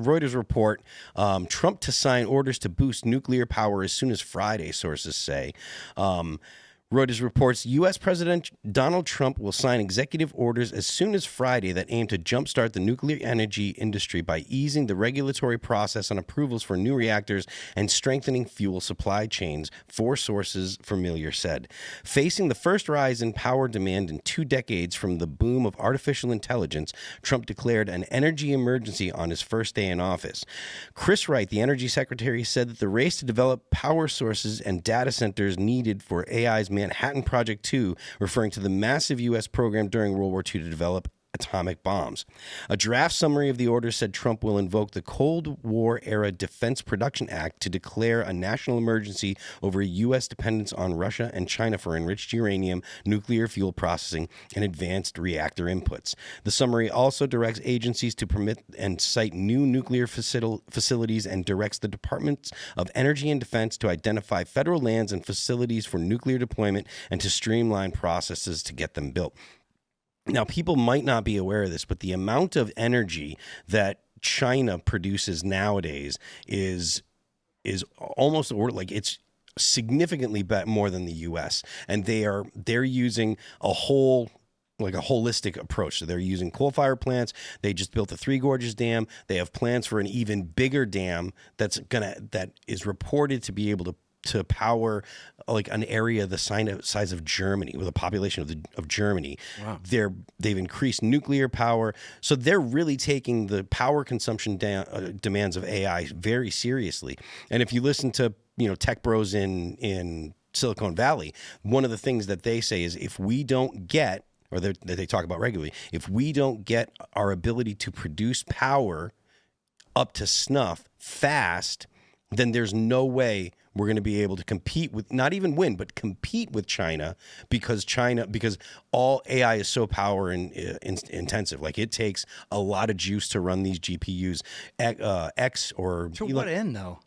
Reuters report, Trump to sign orders to boost nuclear power as soon as Friday, sources say. Reuters reports U.S. President Donald Trump will sign executive orders as soon as Friday that aim to jumpstart the nuclear energy industry by easing the regulatory process on approvals for new reactors and strengthening fuel supply chains, four sources familiar said. Facing the first rise in power demand in 2 decades from the boom of artificial intelligence, Trump declared an energy emergency on his first day in office. Chris Wright, the energy secretary, said that the race to develop power sources and data centers needed for AI's Manhattan Project 2, referring to the massive U.S. program during World War II to develop atomic bombs. A draft summary of the order said Trump will invoke the Cold War-era Defense Production Act to declare a national emergency over U.S. dependence on Russia and China for enriched uranium, nuclear fuel processing, and advanced reactor inputs. The summary also directs agencies to permit and site new nuclear facilities and directs the Departments of Energy and Defense to identify federal lands and facilities for nuclear deployment and to streamline processes to get them built. Now, people might not be aware of this, but the amount of energy that China produces nowadays is almost, or like it's significantly more than the U.S. And they're using a holistic approach. So they're using coal-fired plants. They just built the Three Gorges Dam. They have plans for an even bigger dam that is reported to be able to power like an area the size of Germany, with a population of Germany. Wow. They've increased nuclear power, so they're really taking the power consumption demands of AI very seriously. And if you listen to tech bros in Silicon Valley, one of the things that they say is if we don't get, or that they talk about regularly, if we don't get our ability to produce power up to snuff fast, then there's no way we're going to be able to compete with, not even win, but compete with China, because all AI is so power intensive. Like, it takes a lot of juice to run these GPUs. X or to what end though?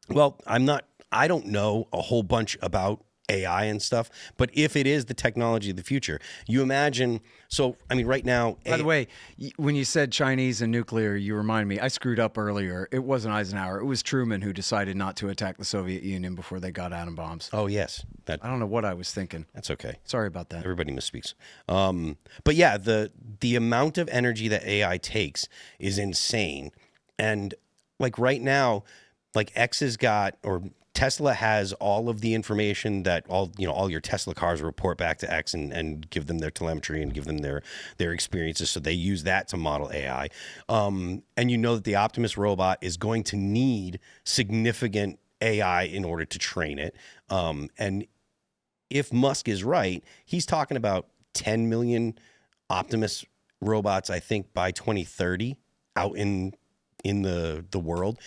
Well, I don't know a whole bunch about AI and stuff, but if it is the technology of the future, you imagine. So, I mean, right now. By the way, when you said Chinese and nuclear, you remind me, I screwed up earlier. It wasn't Eisenhower. It was Truman who decided not to attack the Soviet Union before they got atom bombs. Oh, yes. I don't know what I was thinking. That's okay. Sorry about that. Everybody misspeaks. But yeah, the amount of energy that AI takes is insane. And like right now, like X has got, or Tesla has all of the information that all your Tesla cars report back to X and give them their telemetry and give them their experiences. So they use that to model AI. And that the Optimus robot is going to need significant AI in order to train it. And if Musk is right, he's talking about 10 million Optimus robots, I think, by 2030 out in the world.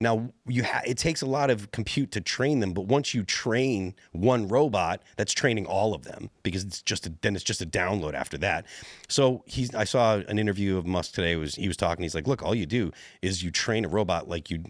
Now, it takes a lot of compute to train them, but once you train one robot, that's training all of them, because it's just a download after that. So I saw an interview of Musk today. He was talking. He's like, look, all you do is you train a robot like you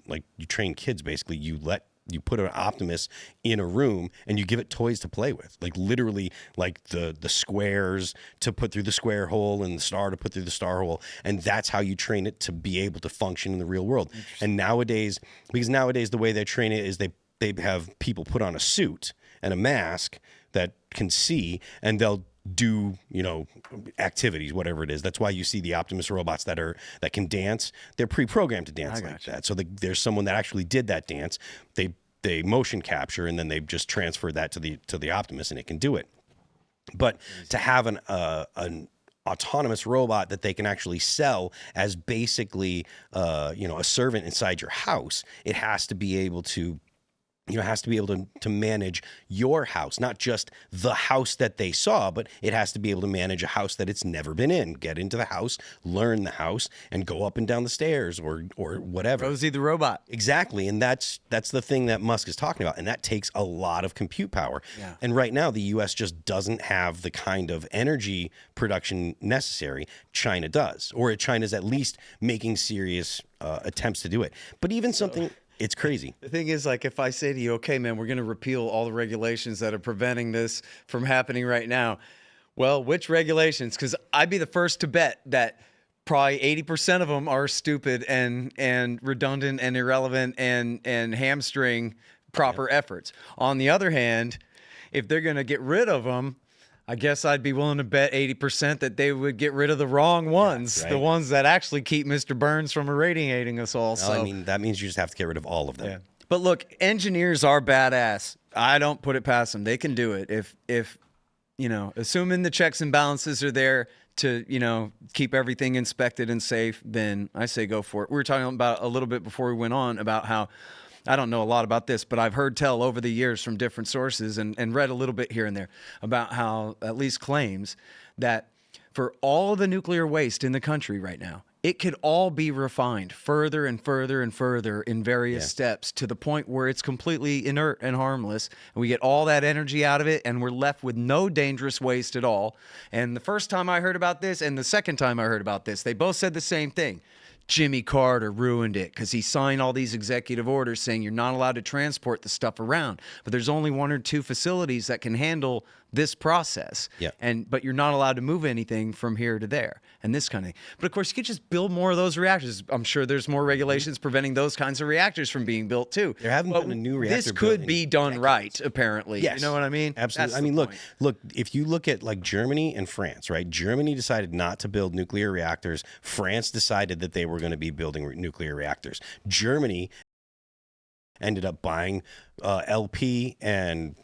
train kids. Basically, you put an Optimus in a room and you give it toys to play with, like literally like the squares to put through the square hole and the star to put through the star hole. And that's how you train it to be able to function in the real world. And nowadays the way they train it is they have people put on a suit and a mask that can see, and they'll do activities, whatever it is. That's why you see the Optimus robots that can dance. They're pre-programmed to dance like that. So there's someone that actually did that dance. They motion capture, and then they just transfer that to the Optimus, and it can do it. But to have an autonomous robot that they can actually sell as basically a servant inside your house, it has to be able to manage your house, not just the house that they saw, but it has to be able to manage a house that it's never been in, get into the house, learn the house, and go up and down the stairs or whatever. Rosie the robot. Exactly. And that's the thing that Musk is talking about. And that takes a lot of compute power. Yeah. And right now, the U.S. just doesn't have the kind of energy production necessary. China does, or China's at least making serious attempts to do it. But even something... It's crazy. The thing is, like, if I say to you, okay, man, we're going to repeal all the regulations that are preventing this from happening right now. Well, which regulations? Because I'd be the first to bet that probably 80% of them are stupid and redundant and irrelevant and hamstring proper efforts. On the other hand, if they're going to get rid of them, I guess I'd be willing to bet 80% that they would get rid of the wrong ones, the ones that actually keep Mr. Burns from irradiating us all. Well, I mean, that means you just have to get rid of all of them. Yeah. But look, engineers are badass. I don't put it past them. They can do it. If you know, assuming the checks and balances are there to, you know, keep everything inspected and safe, then I say go for it. We were talking about a little bit before we went on about how, I don't know a lot about this, but I've heard tell over the years from different sources and read a little bit here and there about how at least claims that for all the nuclear waste in the country right now, it could all be refined further and further and further in various steps to the point where it's completely inert and harmless. And we get all that energy out of it and we're left with no dangerous waste at all. And the first time I heard about this and the second time I heard about this, they both said the same thing. Jimmy Carter ruined it because he signed all these executive orders saying you're not allowed to transport the stuff around. But there's only 1 or 2 facilities that can handle this process. But you're not allowed to move anything from here to there and this kind of thing. But of course, you could just build more of those reactors. I'm sure there's more regulations preventing those kinds of reactors from being built too. There haven't been a new reactor. This could be done right, apparently. Yes. You know what I mean? Absolutely. I mean, look, if you look at like Germany and France, right? Germany decided not to build nuclear reactors. France decided that they were going to be building nuclear reactors. Germany ended up buying LP and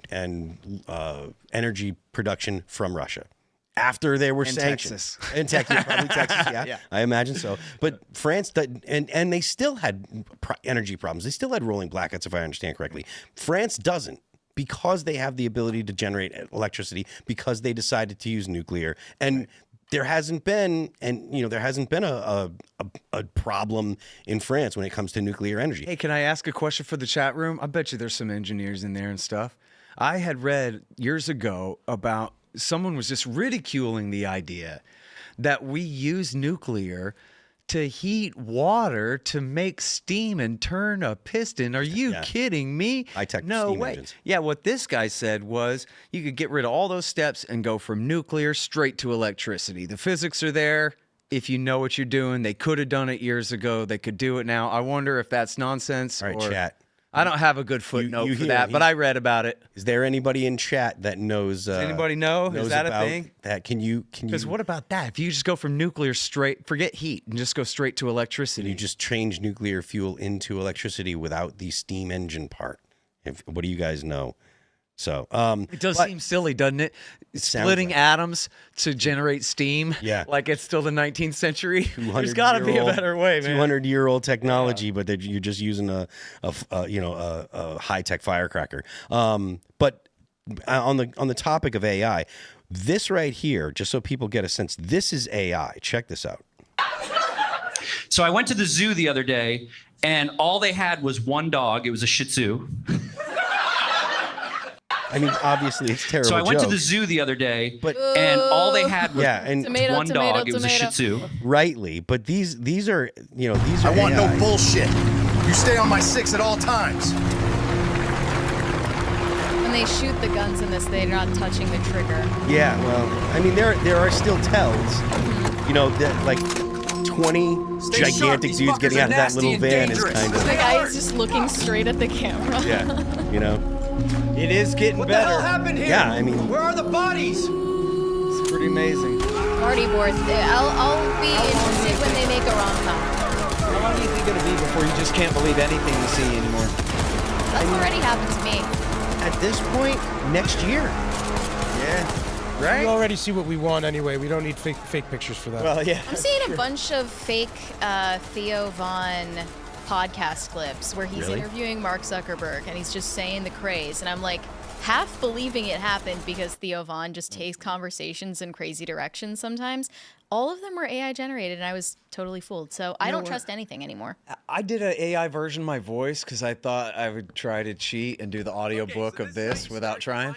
energy production from Russia after they were sanctioned. Texas. In Texas, probably Texas, yeah, I imagine so. But France, and they still had energy problems. They still had rolling blackouts, if I understand correctly. France doesn't, because they have the ability to generate electricity, because they decided to use nuclear. And there hasn't been a problem in France when it comes to nuclear energy. Hey, can I ask a question for the chat room? I bet you there's some engineers in there and stuff. I had read years ago about someone was just ridiculing the idea that we use nuclear to heat water to make steam and turn a piston. Are you kidding me? High-tech no steam way. engines. Yeah, what this guy said was you could get rid of all those steps and go from nuclear straight to electricity. The physics are there. If you know what you're doing, they could have done it years ago. They could do it now. I wonder if that's nonsense. All right, or chat. I don't have a good footnote for that, but I read about it. Is there anybody in chat that knows? Does anybody know? Is that a thing? That can you? Because what about that? If you just go from nuclear straight, forget heat, and just go straight to electricity. You just change nuclear fuel into electricity without the steam engine part. What do you guys know? So it does seem silly, doesn't it? Splitting atoms to generate steam. Yeah, like it's still the 19th century. There's got to be a better way, man. 200-year-old technology, but you're just using a high-tech firecracker. But on the topic of AI, this right here, just so people get a sense, this is AI. Check this out. So I went to the zoo the other day, and all they had was one dog. It was a Shih Tzu. I mean, obviously, it's terrible. So I went joke. to the zoo the other day, and all they had was one dog. It was a Shih Tzu. Rightly, but these are these are. I want AI. no bullshit. You stay on my 6 at all times. When they shoot the guns in this, they're not touching the trigger. Yeah, well, I mean, there are still tells. You know, that like 20 gigantic dudes getting out of that little van is kind of. The guy is just looking straight at the camera. Yeah, you know. It is getting better. What the hell happened here? Yeah, I mean, where are the bodies? It's pretty amazing. Party board. I'll be interested when they make a rom-com. How long do you think it'll be before you just can't believe anything you see anymore? That's already happened to me. At this point, next year. Yeah. Right? We already see what we want anyway. We don't need fake pictures for that. Well, yeah. I'm seeing a bunch of fake Theo Von podcast clips where he's interviewing Mark Zuckerberg and he's just saying the craze, and I'm like half believing it happened because Theo Von just takes conversations in crazy directions sometimes. All of them were AI generated and I was totally fooled. So I don't trust anything anymore. I did an AI version of my voice because I thought I would try to cheat and do the audiobook of this without trying.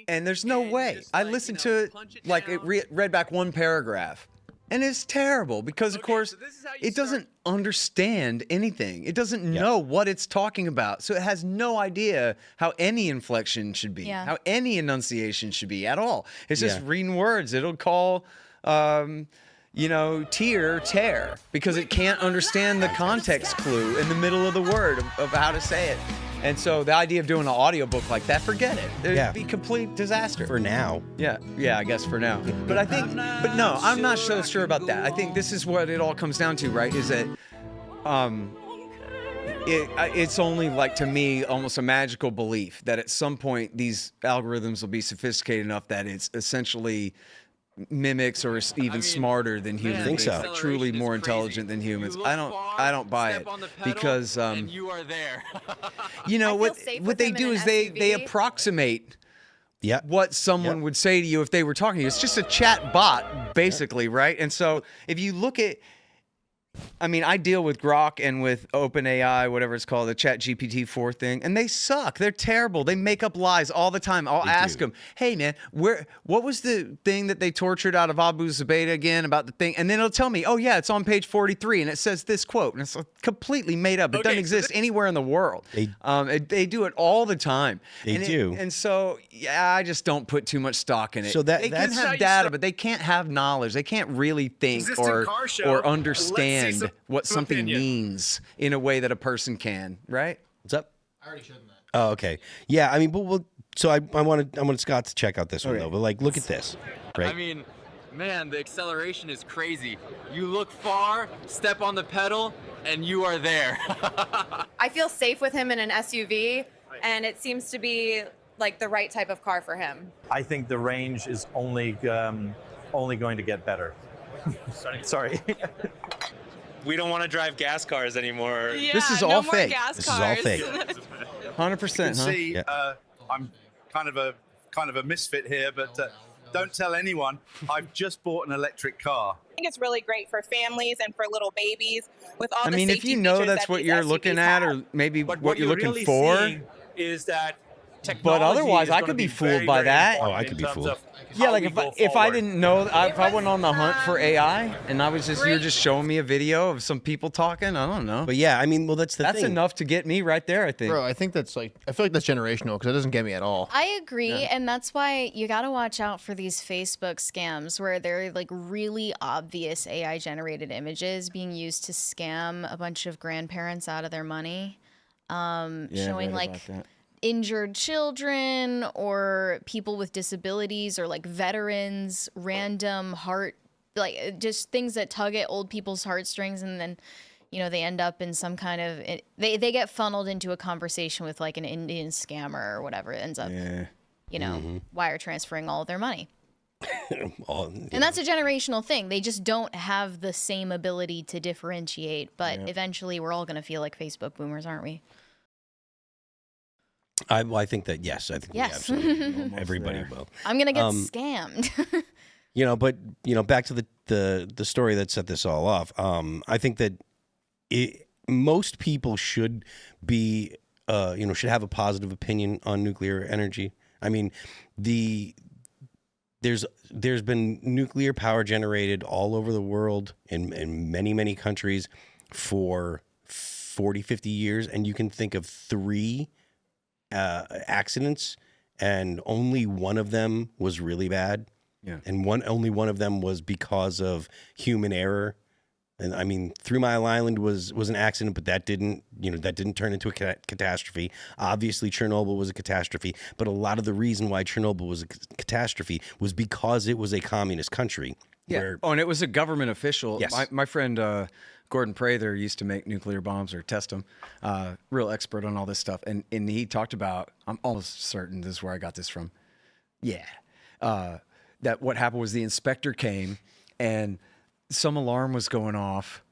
And there's no way. I listened to it, like it read back one paragraph. And it's terrible because, of course, it doesn't understand anything. It doesn't know what it's talking about. So it has no idea how any inflection should be, how any enunciation should be at all. It's just reading words. It'll call, tear, because it can't understand the context clue in the middle of the word of how to say it. And so the idea of doing an audiobook like that, forget it. It'd be complete disaster. For now. Yeah, I guess for now. But no, I'm not so sure about that. I think this is what it all comes down to, right? Is that it's only, like, to me, almost a magical belief that at some point these algorithms will be sophisticated enough that it's essentially mimics or is even smarter than humans. I think so. Like, truly more intelligent than humans. I don't buy it, because and you are there. what they do is they approximate what someone would say to you if they were talking to you. It's just a chat bot, basically, right? And so if you look at, I deal with Grok and with OpenAI, whatever it's called, the Chat GPT 4 thing, and they suck. They're terrible. They make up lies all the time. I'll ask them, hey, man, what was the thing that they tortured out of Abu Zubaydah again about the thing? And then it'll tell me, oh, yeah, it's on page 43, and it says this quote. And it's completely made up. It doesn't exist anywhere in the world. They do it all the time. They do. And so, I just don't put too much stock in it. So they can have data, but they can't have knowledge. They can't really think or understand what something means in a way that a person can, right? What's up? I already showed them that. Oh, okay. Yeah, so I wanted Scott to check out this one, though. But, like, look at this, right? Man, the acceleration is crazy. You look far, step on the pedal, and you are there. I feel safe with him in an SUV, and it seems to be like the right type of car for him. I think the range is only going to get better. Sorry. We don't want to drive gas cars anymore. Yeah, this is all fake. This is all fake. 100%. See, I'm kind of a misfit here, but don't tell anyone. I've just bought an electric car. I think it's really great for families and for little babies with all the if you know that's what you're looking at, or maybe what you're looking really for, is that but otherwise, I could be fooled by that. Oh, I could be fooled. Yeah, like if I didn't know, if I went on the hunt for AI and you were just showing me a video of some people talking, I don't know. But yeah, that's the thing. That's enough to get me right there, I think. Bro, I think that's I feel like that's generational because it doesn't get me at all. I agree, and that's why you got to watch out for these Facebook scams where they're like really obvious AI generated images being used to scam a bunch of grandparents out of their money, showing like injured children or people with disabilities or like veterans, random just things that tug at old people's heartstrings, and then they end up in some kind of they get funneled into a conversation with like an Indian scammer or whatever. It ends up wire transferring all of their money. And that's a generational thing. They just don't have the same ability to differentiate, but eventually we're all going to feel like Facebook boomers, aren't we? I think that, yes. I think yes. Everybody will. I'm going to get scammed. But back to the story that set this all off. I think that most people should be, should have a positive opinion on nuclear energy. There's been nuclear power generated all over the world in many, many countries for 40, 50 years. And you can think of 3 accidents, and only one of them was really bad. Yeah. And only one of them was because of human error. And 3 Mile Island was an accident, but that didn't turn into a catastrophe. Obviously, Chernobyl was a catastrophe, but a lot of the reason why Chernobyl was a catastrophe was because it was a communist country. Yeah. And it was a government official. Yes. My friend Gordon Prather used to make nuclear bombs or test them. Real expert on all this stuff. And he talked about, I'm almost certain this is where I got this from. Yeah. That what happened was the inspector came and some alarm was going off.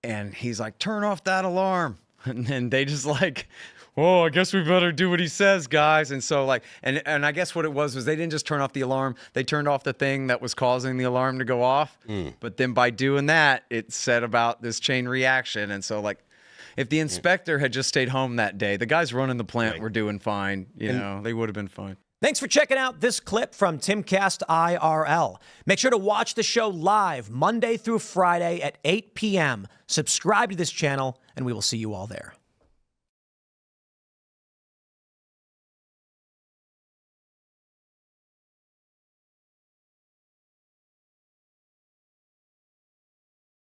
And he's like, turn off that alarm. And then they just like, oh, I guess we better do what he says, guys. And so and I guess what it was they didn't just turn off the alarm. They turned off the thing that was causing the alarm to go off. But then by doing that, it set about this chain reaction. And so if the inspector had just stayed home that day, the guys running the plant were doing fine. They would have been fine. Thanks for checking out this clip from Timcast IRL. Make sure to watch the show live Monday through Friday at 8 p.m. Subscribe to this channel, and we will see you all there.